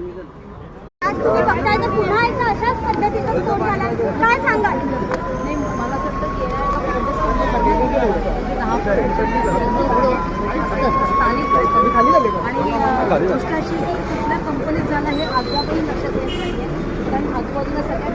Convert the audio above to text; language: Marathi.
तुम्ही बघताय तर पुन्हा एकदा अशाच पद्धतीचा स्फोट झाला, काय सांगाल? नाही, मला असं वाटतं की आणि गोष्ट अशी की कुठल्या कंपनीत झालं हे अद्यापही लक्षात येत नाही आहे, कारण आजूबाजूला सगळ्या